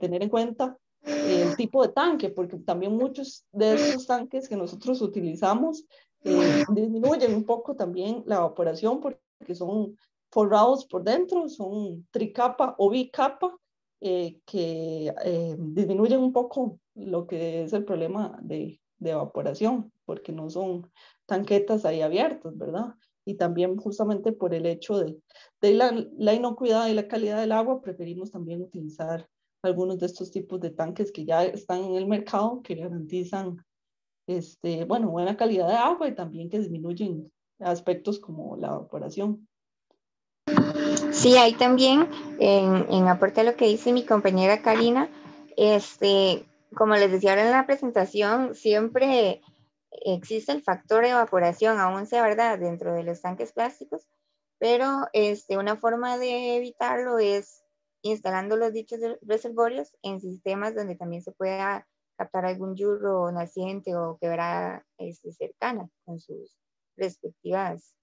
tener en cuenta el tipo de tanque, porque también muchos de estos tanques que nosotros utilizamos disminuyen un poco también la evaporación porque son forrados por dentro, son tricapa o bicapa, que disminuyen un poco lo que es el problema de evaporación, porque no son tanquetas ahí abiertas, ¿verdad? Y también justamente por el hecho de la inocuidad y la calidad del agua, preferimos también utilizar algunos de estos tipos de tanques que ya están en el mercado, que garantizan bueno, buena calidad de agua y también que disminuyen aspectos como la evaporación. Sí, ahí también, en aporte a lo que dice mi compañera Karina, como les decía ahora en la presentación, siempre existe el factor de evaporación, aún sea verdad, dentro de los tanques plásticos, pero una forma de evitarlo es instalando los dichos reservorios en sistemas donde también se pueda captar algún yurro naciente o quebrada cercana con sus respectivas,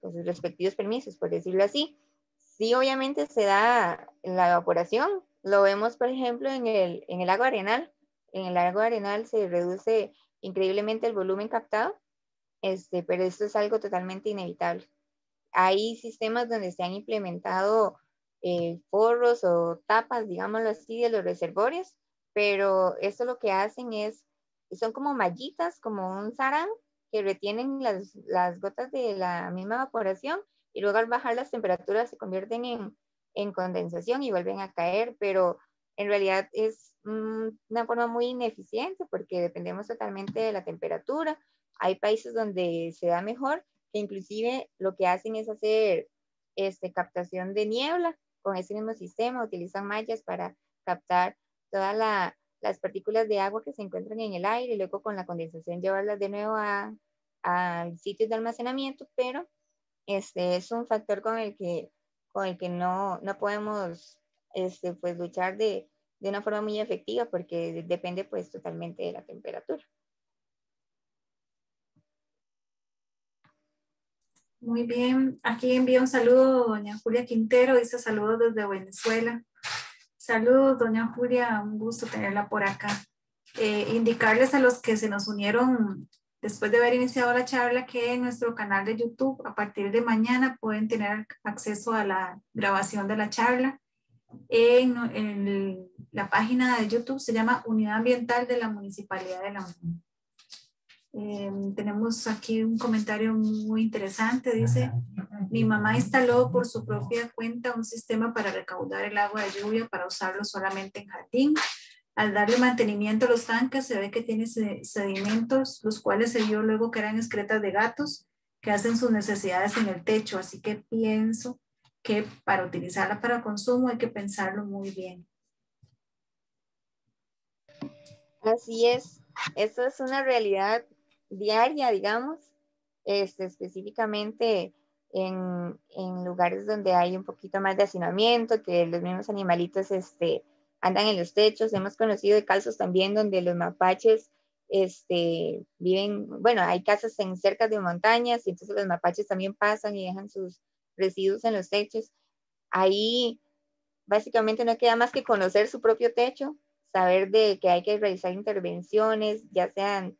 con sus respectivos permisos, por decirlo así. Sí, obviamente se da la evaporación. Lo vemos, por ejemplo, en el lago Arenal. En el lago Arenal se reduce increíblemente el volumen captado, pero esto es algo totalmente inevitable. Hay sistemas donde se han implementado forros o tapas, digámoslo así, de los reservorios, pero esto lo que hacen son como mallitas, como un sarán, que retienen las gotas de la misma evaporación y luego al bajar las temperaturas se convierten en condensación y vuelven a caer, pero en realidad es una forma muy ineficiente porque dependemos totalmente de la temperatura. Hay países donde se da mejor, que inclusive lo que hacen es hacer captación de niebla con ese mismo sistema, utilizan mallas para captar todas las partículas de agua que se encuentran en el aire y luego con la condensación llevarlas de nuevo a sitios de almacenamiento, pero es un factor con el que no podemos pues luchar de una forma muy efectiva porque depende pues totalmente de la temperatura. Muy bien, aquí envío un saludo doña Julia Quintero, dice saludos desde Venezuela. Saludos doña Julia, un gusto tenerla por acá. Indicarles a los que se nos unieron después de haber iniciado la charla que en nuestro canal de YouTube a partir de mañana pueden tener acceso a la grabación de la charla en la página de YouTube se llama Unidad Ambiental de la Municipalidad de La Unión. Tenemos aquí un comentario muy interesante, dice: mi mamá instaló por su propia cuenta un sistema para recaudar el agua de lluvia para usarlo solamente en jardín. Al darle mantenimiento a los tanques se ve que tiene sedimentos, los cuales se vio luego que eran excretas de gatos que hacen sus necesidades en el techo, así que pienso que para utilizarla para consumo hay que pensarlo muy bien. Así es, eso es una realidad diaria, digamos, específicamente en lugares donde hay un poquito más de hacinamiento, que los mismos animalitos andan en los techos. Hemos conocido de casos también donde los mapaches viven, bueno, hay casas en cerca de montañas y entonces los mapaches también pasan y dejan sus residuos en los techos. Ahí básicamente no queda más que conocer su propio techo, saber de que hay que realizar intervenciones, ya sean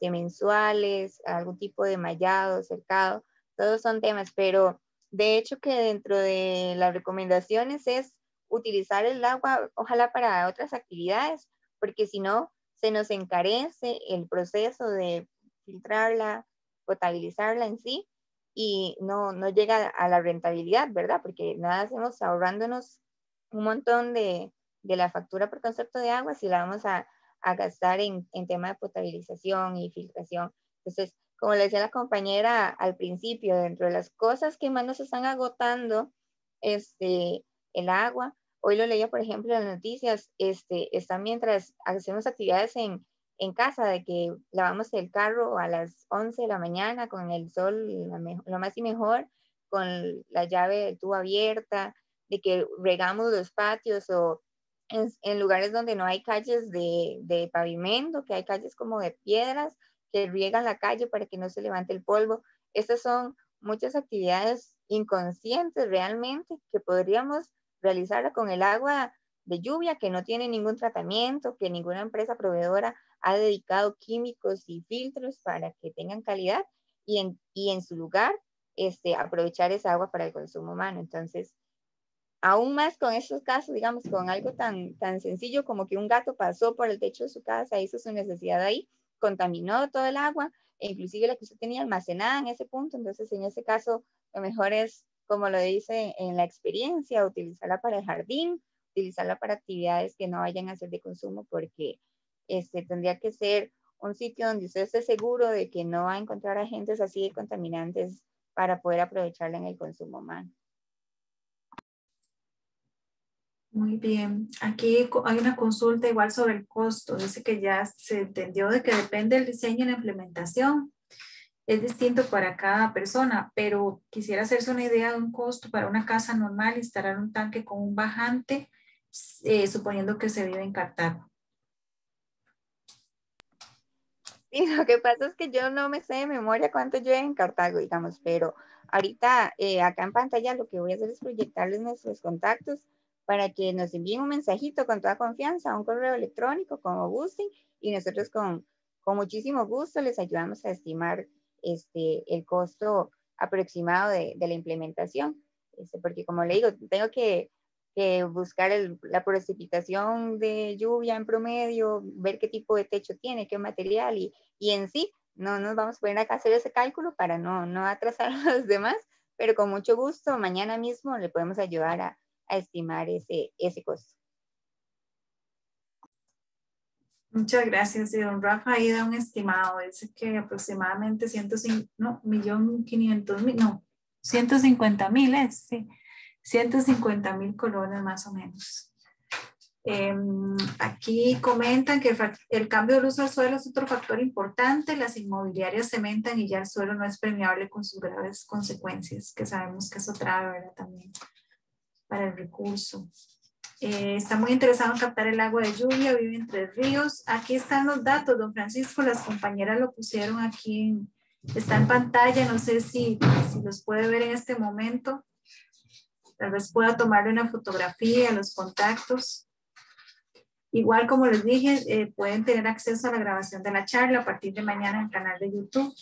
mensuales, algún tipo de mallado, cercado, todos son temas, pero de hecho que dentro de las recomendaciones es utilizar el agua, ojalá para otras actividades, porque si no, se nos encarece el proceso de filtrarla, potabilizarla en sí, y no llega a la rentabilidad, ¿verdad? Porque nada hacemos ahorrándonos un montón de la factura por concepto de agua si la vamos a gastar en tema de potabilización y filtración. Entonces, como le decía la compañera al principio, dentro de las cosas que más nos están agotando el agua, hoy lo leía, por ejemplo, en las noticias, están mientras hacemos actividades en casa, de que lavamos el carro a las 11 de la mañana con el sol, lo más y mejor, con la llave del tubo abierta, de que regamos los patios o en lugares donde no hay calles de pavimento, que hay calles como de piedras que riegan la calle para que no se levante el polvo. Estas son muchas actividades inconscientes realmente que podríamos realizar con el agua de lluvia que no tiene ningún tratamiento, que ninguna empresa proveedora ha dedicado químicos y filtros para que tengan calidad y en su lugar aprovechar esa agua para el consumo humano. Entonces, aún más con estos casos, digamos, con algo tan sencillo como que un gato pasó por el techo de su casa, hizo su necesidad ahí, contaminó todo el agua, e inclusive la que usted tenía almacenada en ese punto. Entonces, en ese caso, lo mejor es, como lo dice en la experiencia, utilizarla para el jardín, utilizarla para actividades que no vayan a ser de consumo, porque tendría que ser un sitio donde usted esté seguro de que no va a encontrar agentes así de contaminantes para poder aprovecharla en el consumo humano. Muy bien. Aquí hay una consulta igual sobre el costo. Dice que ya se entendió de que depende del diseño y la implementación. Es distinto para cada persona, pero quisiera hacerse una idea de un costo para una casa normal, instalar un tanque con un bajante, suponiendo que se vive en Cartago. Y lo que pasa es que yo no me sé de memoria cuánto yo en Cartago, digamos, pero ahorita acá en pantalla lo que voy a hacer es proyectarles nuestros contactos para que nos envíen un mensajito con toda confianza, un correo electrónico como gusten, y nosotros con muchísimo gusto les ayudamos a estimar el costo aproximado de la implementación. Porque como le digo, tengo que buscar la precipitación de lluvia en promedio, ver qué tipo de techo tiene, qué material, y en sí no nos vamos a poner acá a hacer ese cálculo para no atrasar a los demás, pero con mucho gusto mañana mismo le podemos ayudar a estimar ese costo. Muchas gracias. Y don Rafa ahí da un estimado. Dice que aproximadamente 150,000 sí. 150,000 colones más o menos. Aquí comentan que el cambio del uso del suelo es otro factor importante. Las inmobiliarias cementan y ya el suelo no es permeable con sus graves consecuencias, que sabemos que es otra, ¿verdad? También para el recurso. Está muy interesado en captar el agua de lluvia, vive en Tres Ríos. Aquí están los datos, don Francisco, las compañeras lo pusieron aquí, está en pantalla, no sé si los puede ver en este momento. Tal vez pueda tomarle una fotografía, los contactos. Igual, como les dije, pueden tener acceso a la grabación de la charla a partir de mañana en el canal de YouTube.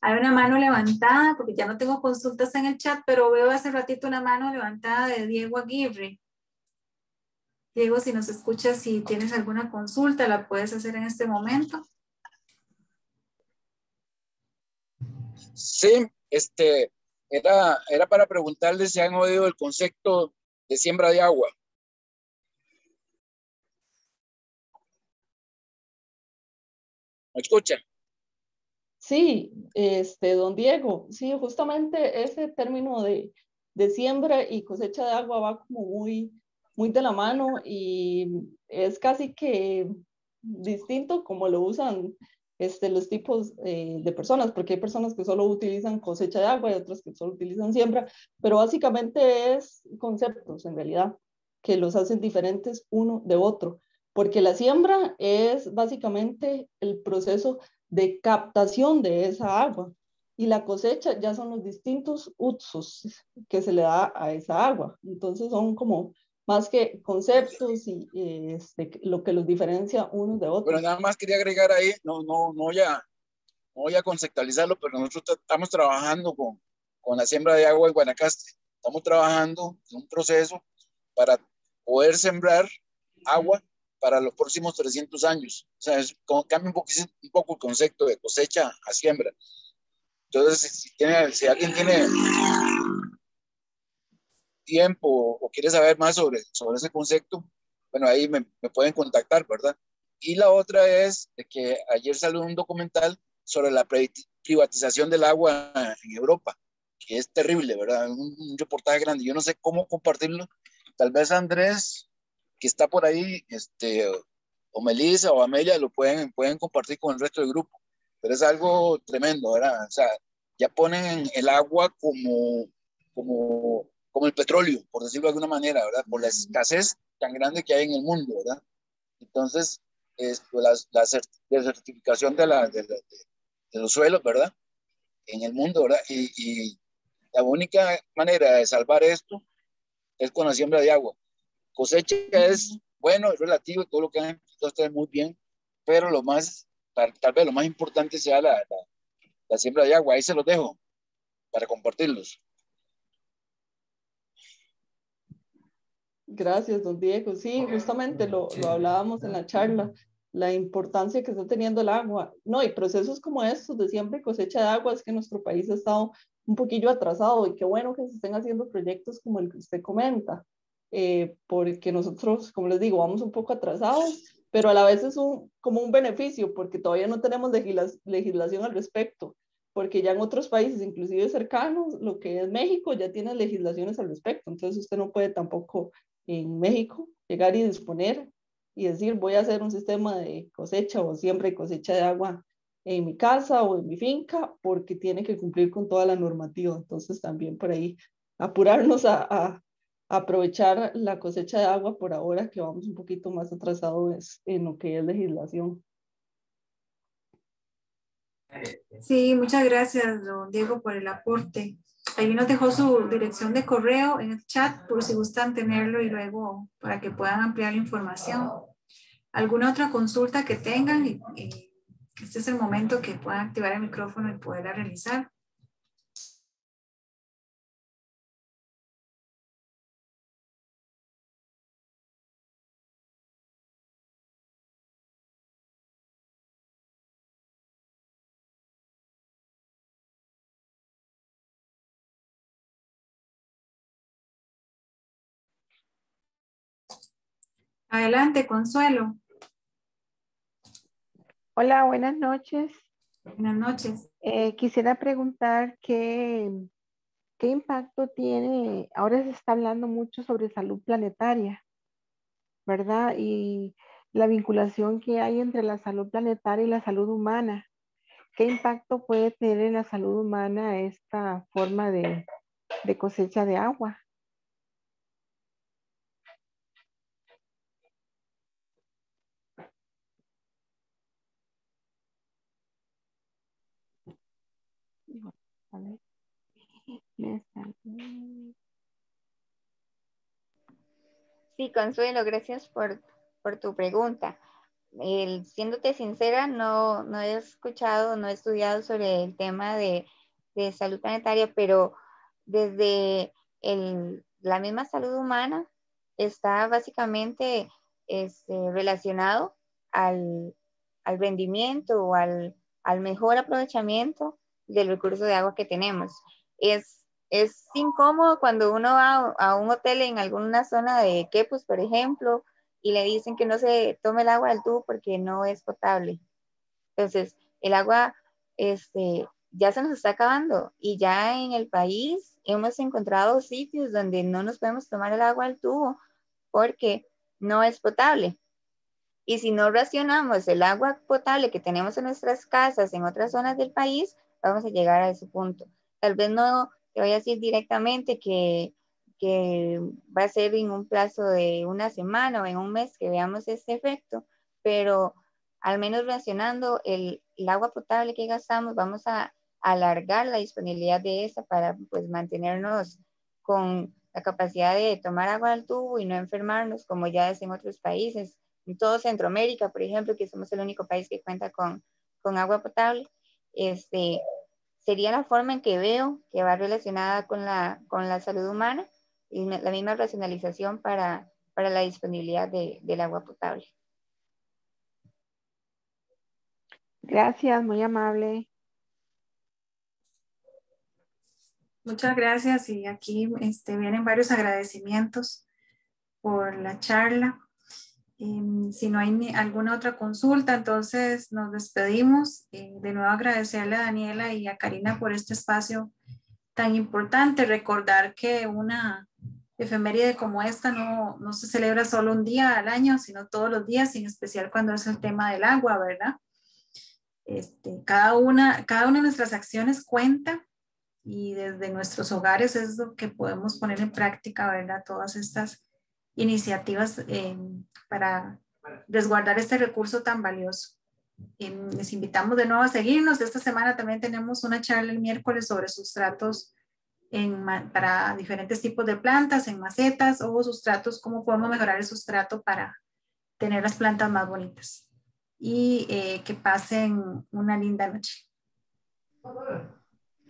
Hay una mano levantada, porque ya no tengo consultas en el chat, pero veo hace ratito una mano levantada de Diego Aguirre. Diego, si nos escuchas, si tienes alguna consulta, la puedes hacer en este momento. Sí, era para preguntarles si han oído el concepto de siembra de agua. ¿Me escuchan? Sí, don Diego, sí, justamente ese término de siembra y cosecha de agua va como muy de la mano y es casi que distinto como lo usan los tipos de personas, porque hay personas que solo utilizan cosecha de agua y otras que solo utilizan siembra, pero básicamente es conceptos en realidad que los hacen diferentes uno de otro, porque la siembra es básicamente el proceso de captación de esa agua y la cosecha ya son los distintos usos que se le da a esa agua. Entonces son como más que conceptos y lo que los diferencia unos de Bueno, otros. nada más quería agregar ahí, no voy a conceptualizarlo, pero nosotros estamos trabajando con la siembra de agua en Guanacaste. Estamos trabajando en un proceso para poder sembrar agua para los próximos 300 años. O sea, cambia un poco el concepto de cosecha a siembra. Entonces, si alguien tiene tiempo o quiere saber más sobre ese concepto, bueno, ahí me pueden contactar, ¿verdad? Y la otra es de que ayer salió un documental sobre la privatización del agua en Europa, que es terrible, ¿verdad? Un reportaje grande. Yo no sé cómo compartirlo. Tal vez Andrés, que está por ahí, o Melissa o Amelia lo pueden compartir con el resto del grupo. Pero es algo tremendo, ¿verdad? O sea, ya ponen el agua como el petróleo, por decirlo de alguna manera, ¿verdad? Por la escasez tan grande que hay en el mundo, ¿verdad? Entonces, la desertificación de los suelos, ¿verdad? En el mundo, ¿verdad? Y la única manera de salvar esto es con la siembra de agua. Cosecha es, bueno, es relativo, todo lo que han explicado ustedes muy bien, pero tal vez lo más importante sea la siembra de agua. Ahí se los dejo para compartirlos. Gracias, don Diego. Sí, justamente lo hablábamos en la charla, la importancia que está teniendo el agua. No, y procesos como estos de siempre cosecha de agua es que nuestro país ha estado un poquillo atrasado y qué bueno que se estén haciendo proyectos como el que usted comenta, porque nosotros, como les digo, vamos un poco atrasados, pero a la vez es como un beneficio porque todavía no tenemos legislación al respecto, porque ya en otros países, inclusive cercanos, lo que es México, ya tiene legislaciones al respecto, entonces usted no puede tampoco en México, llegar y disponer y decir, voy a hacer un sistema de cosecha o siembra y cosecha de agua en mi casa o en mi finca, porque tiene que cumplir con toda la normativa. Entonces también por ahí apurarnos a aprovechar la cosecha de agua por ahora, que vamos un poquito más atrasados en lo que es legislación. Sí, muchas gracias, don Diego, por el aporte. Ahí nos dejó su dirección de correo en el chat por si gustan tenerlo y luego para que puedan ampliar la información. ¿Alguna otra consulta que tengan? Este es el momento que puedan activar el micrófono y poderla realizar. Adelante, Consuelo. Hola, buenas noches. Buenas noches. Quisiera preguntar qué impacto tiene, ahora se está hablando mucho sobre salud planetaria, ¿verdad? Y la vinculación que hay entre la salud planetaria y la salud humana. ¿Qué impacto puede tener en la salud humana esta forma de cosecha de agua? Sí, Consuelo, gracias por tu pregunta. siéndote sincera, no he escuchado, no he estudiado sobre el tema de salud planetaria, pero desde la misma salud humana está básicamente relacionado al, al rendimiento o al mejor aprovechamiento del recurso de agua que tenemos. Es incómodo cuando uno va a un hotel en alguna zona de Quepos, por ejemplo, y le dicen que no se tome el agua del tubo porque no es potable. Entonces, el agua ya se nos está acabando y ya en el país hemos encontrado sitios donde no nos podemos tomar el agua del tubo porque no es potable. Y si no racionamos el agua potable que tenemos en nuestras casas en otras zonas del país, vamos a llegar a ese punto. Tal vez no te voy a decir directamente que va a ser en un plazo de una semana o en un mes que veamos este efecto, pero al menos racionando el agua potable que gastamos, vamos a alargar la disponibilidad de esa para pues mantenernos con la capacidad de tomar agua del tubo y no enfermarnos como ya es en otros países en todo Centroamérica, por ejemplo, que somos el único país que cuenta con agua potable, sería la forma en que veo que va relacionada con la salud humana y la misma racionalización para la disponibilidad del agua potable. Gracias, muy amable. Muchas gracias y aquí vienen varios agradecimientos por la charla. Si no hay alguna otra consulta, entonces nos despedimos. De nuevo agradecerle a Daniela y a Karina por este espacio tan importante. Recordar que una efeméride como esta no se celebra solo un día al año, sino todos los días, en especial cuando es el tema del agua, ¿verdad? Cada una de nuestras acciones cuenta y desde nuestros hogares es lo que podemos poner en práctica, ¿verdad? Todas estas iniciativas para resguardar este recurso tan valioso. Les invitamos de nuevo a seguirnos. Esta semana también tenemos una charla el miércoles sobre sustratos para diferentes tipos de plantas, en macetas o sustratos, cómo podemos mejorar el sustrato para tener las plantas más bonitas. Y que pasen una linda noche.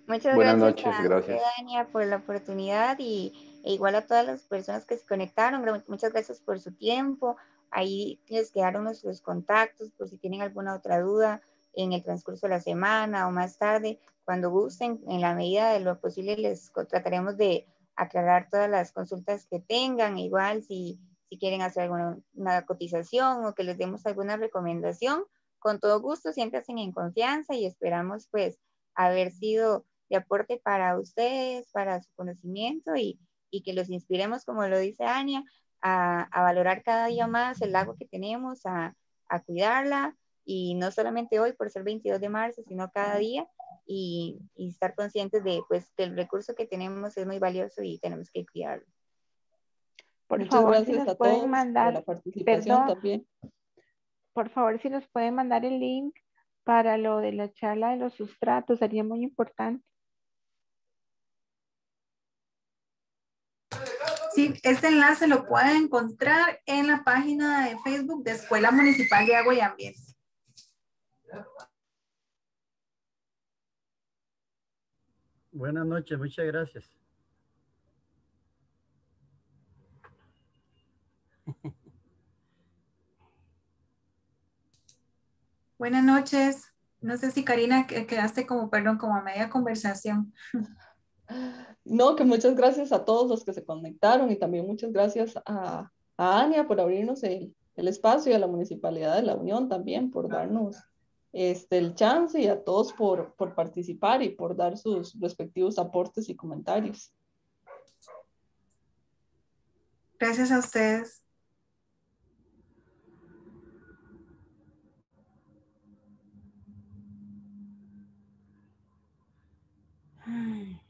Muchas Buenas gracias noches, a usted, gracias. Dania, por la oportunidad e igual a todas las personas que se conectaron. Muchas gracias por su tiempo. Ahí les quedaron nuestros contactos por si tienen alguna otra duda en el transcurso de la semana o más tarde. Cuando gusten, en la medida de lo posible, trataremos de aclarar todas las consultas que tengan. Igual si quieren hacer alguna una cotización o que les demos alguna recomendación, con todo gusto, siéntanse en confianza y esperamos pues haber sido de aporte para ustedes, para su conocimiento y que los inspiremos, como lo dice Ania, a valorar cada día más el agua que tenemos, a cuidarla y no solamente hoy por ser 22 de marzo, sino cada día y estar conscientes de pues que el recurso que tenemos es muy valioso y tenemos que cuidarlo. Por Muchas favor, si gracias nos a pueden todos por la mandar, participación perdón, también. por favor, si nos pueden mandar el link para lo de la charla de los sustratos, sería muy importante. Sí, este enlace lo pueden encontrar en la página de Facebook de Escuela Municipal de Agua y Ambiente. Buenas noches, muchas gracias. Buenas noches. No sé si Karina quedaste como, perdón, como a media conversación. No, que muchas gracias a todos los que se conectaron y también muchas gracias a Ania por abrirnos el espacio y a la Municipalidad de La Unión también por darnos el chance y a todos por participar y por dar sus respectivos aportes y comentarios. Gracias a ustedes. Ay.